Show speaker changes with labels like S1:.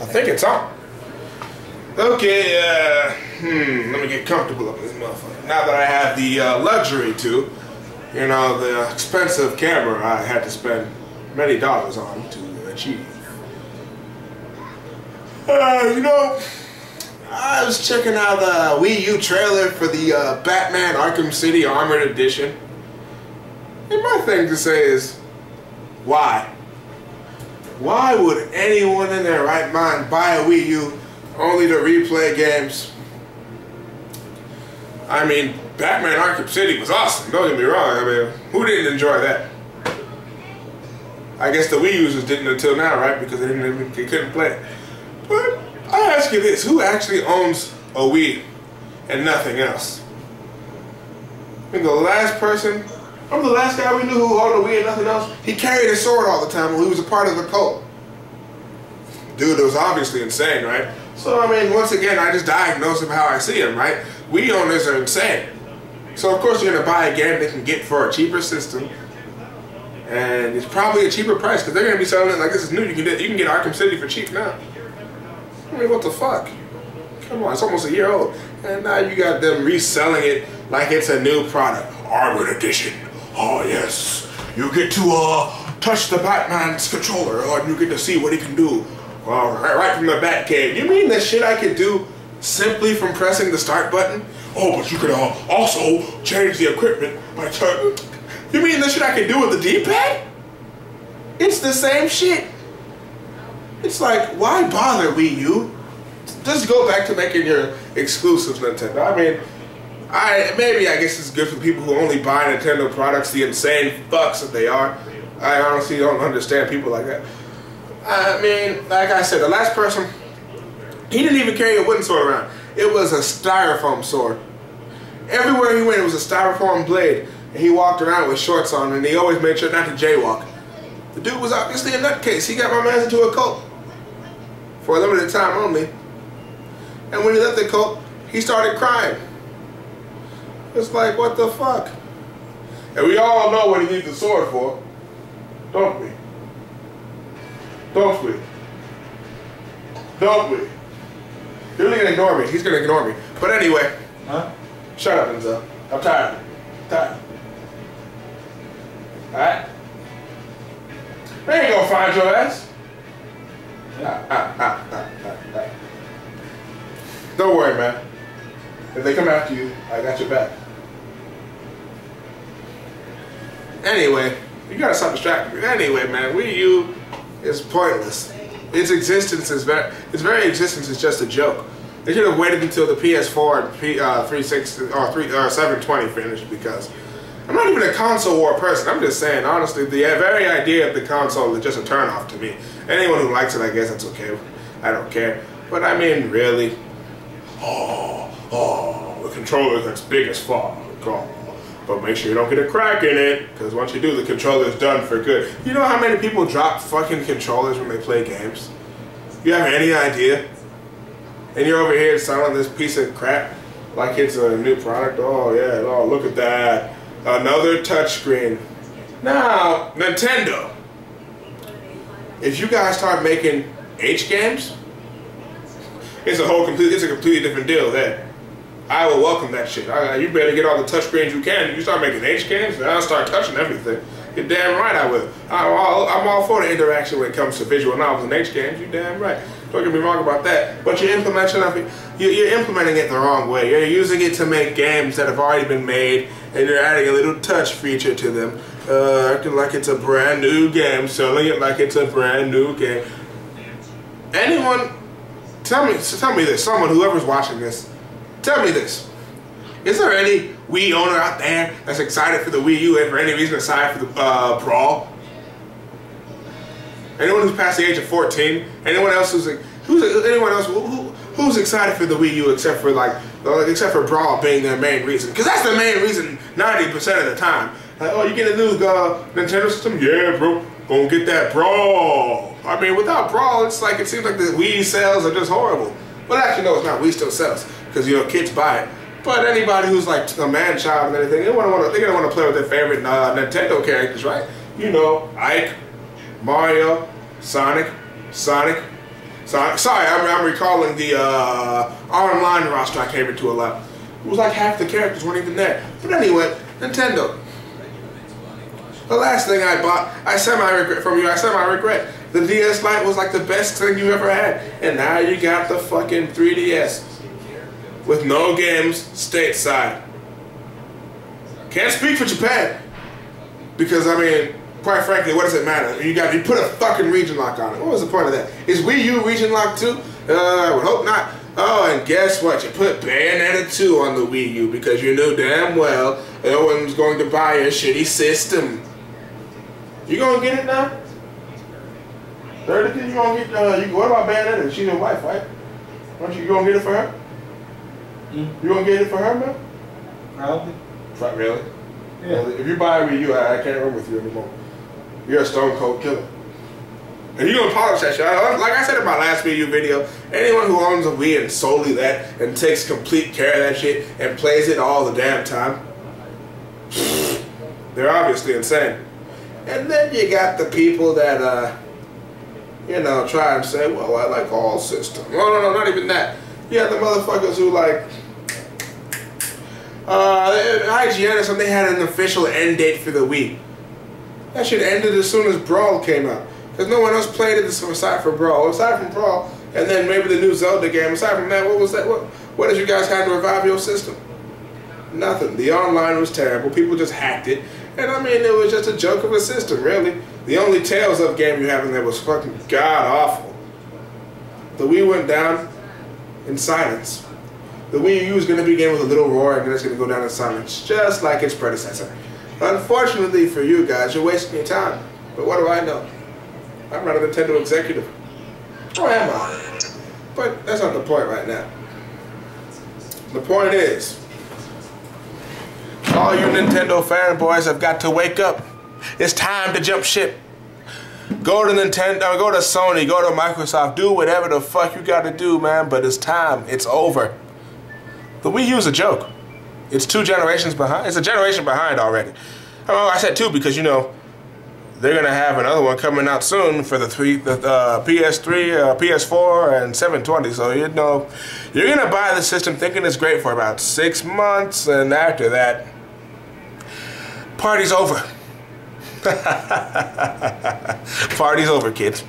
S1: I think it's on. Okay, let me get comfortable up in this motherfucker. Now that I have the luxury to, you know, the expensive camera I had to spend many dollars on to achieve. You know, I was checking out the Wii U trailer for the Batman Arkham City Armored Edition. And my thing to say is, why? Why would anyone in their right mind buy a Wii U only to replay games? I mean, Batman Arkham City was awesome, don't get me wrong. I mean, who didn't enjoy that? I guess the Wii users didn't until now, right? Because they couldn't play it. But I ask you this, who actually owns a Wii and nothing else? I mean, the last person, I'm the last guy we knew who owned a Wii and nothing else. He carried a sword all the time when he was a part of the cult. Dude, it was obviously insane, right? So, I mean, once again, I just diagnose him how I see him, right? Wii owners are insane. So, of course, you're going to buy a game they can get for a cheaper system. And it's probably a cheaper price because they're going to be selling it like this is new. You can get Arkham City for cheap now. I mean, what the fuck? Come on, it's almost a year old. And now you got them reselling it like it's a new product. Armored Edition. Oh, yes. You get to touch the Batman's controller and you get to see what he can do. Right from the Batcave. You mean the shit I could do simply from pressing the start button? Oh, but you could also change the equipment by turning. You mean the shit I could do with the D-pad? It's the same shit. It's like, why bother Wii U? Just go back to making your exclusives, Nintendo. I mean, I guess it's good for people who only buy Nintendo products, the insane fucks that they are. I honestly don't understand people like that. I mean, like I said, the last person, he didn't even carry a wooden sword around. It was a styrofoam sword. Everywhere he went, it was a styrofoam blade. And he walked around with shorts on, and he always made sure not to jaywalk. The dude was obviously a nutcase. He got my man into a cult. For a limited time only. And when he left the cult, he started crying. It's like, what the fuck? And we all know what he needs the sword for. Don't we? Don't we? Don't we? You're really gonna ignore me. He's gonna ignore me. But anyway. Huh? Shut up, Enzo. I'm tired. I'm tired. Alright? They ain't gonna find your ass. Don't worry, man. If they come after you, I got your back. Anyway, you gotta stop distracting me. Anyway, man, Wii U is pointless. Its existence is its very existence is just a joke. They should have waited until the PS4 and 360 or 720 finished, because I'm not even a console war person. I'm just saying, honestly, the very idea of the console is just a turnoff to me. Anyone who likes it, I guess that's okay. I don't care. But I mean, really? The controller's as big as fuck. But make sure you don't get a crack in it, because once you do, the controller's done for good. You know how many people drop fucking controllers when they play games? You have any idea? And you're over here selling this piece of crap like it's a new product? Oh yeah, oh look at that. Another touchscreen. Now, Nintendo, if you guys start making H games, it's a completely different deal there. I will welcome that shit. You better get all the touchscreens you can. You start making H games, and I'll start touching everything. You're damn right I will. I'm all for the interaction when it comes to visual novels and H games. You're damn right. Don't get me wrong about that. But you're implementing it the wrong way. You're using it to make games that have already been made, and you're adding a little touch feature to them, acting like it's a brand new game, selling it like it's a brand new game. Anyone, tell me this. Someone, whoever's watching this, tell me this. Is there any Wii owner out there that's excited for the Wii U for any reason aside for the Brawl? Anyone who's past the age of 14? Anyone else who's excited for the Wii U except for Brawl being their main reason? Because that's the main reason 90% of the time. Like, oh, you get a new Nintendo system? Yeah, bro, gonna get that Brawl. I mean, without Brawl, it seems like the Wii sales are just horrible. Well, actually, no, it's not. Wii still sells because kids buy it. But anybody who's like a man child and anything, they're gonna want to play with their favorite Nintendo characters, right? You know, Ike, Mario, Sonic, So sorry, I'm recalling the online roster I came into a lot. It was like half the characters weren't even there. But anyway, Nintendo. The last thing I bought, I semi-regret from you. I semi-regret. The DS Lite was like the best thing you ever had, and now you got the fucking 3DS with no games stateside. Can't speak for Japan because I mean, quite frankly, what does it matter? You put a fucking region lock on it. What was the point of that? Is Wii U region lock too? I would hope not. Oh, and guess what? You put Bayonetta 2 on the Wii U because you knew damn well no one's going to buy a shitty system. You gonna get it now? You gonna get? What about Bayonetta? She's your wife, right? Aren't you gonna get it for her? You gonna get it for her, man?
S2: Probably.
S1: Really?
S2: Yeah.
S1: If you buy a Wii U, I can't run with you anymore. You're a stone cold killer. And you're gonna apologize, y'all. Like I said in my last Wii U video, anyone who owns a Wii and solely that and takes complete care of that shit and plays it all the damn time, they're obviously insane. And then you got the people that, you know, try and say, well, I like all systems. No, not even that. You got the motherfuckers who like, IGN or something, they had an official end date for the Wii. That shit ended as soon as Brawl came out. Because no one else played it aside from Brawl. Aside from Brawl, and then maybe the new Zelda game. Aside from that, what was that? What did you guys have to revive your system? Nothing. The online was terrible. People just hacked it. And I mean, it was just a joke of a system, really. The only Tales of game you have in there was fucking god-awful. The Wii went down in silence. The Wii U is going to begin with a little roar and then it's going to go down in silence, just like its predecessor. Unfortunately for you guys, you're wasting your time. But what do I know? I'm not a Nintendo executive. Or am I? But that's not the point right now. The point is, all you Nintendo fanboys have got to wake up. It's time to jump ship. Go to Nintendo, go to Sony, go to Microsoft, do whatever the fuck you gotta do, man, but it's time. It's over. The Wii U is a joke. It's 2 generations behind. It's a generation behind already. I said 2 because, you know, they're gonna have another one coming out soon for the PS3, PS4, and 720. So, you know, you're gonna buy the system thinking it's great for about 6 months, and after that, party's over. Party's over, kids.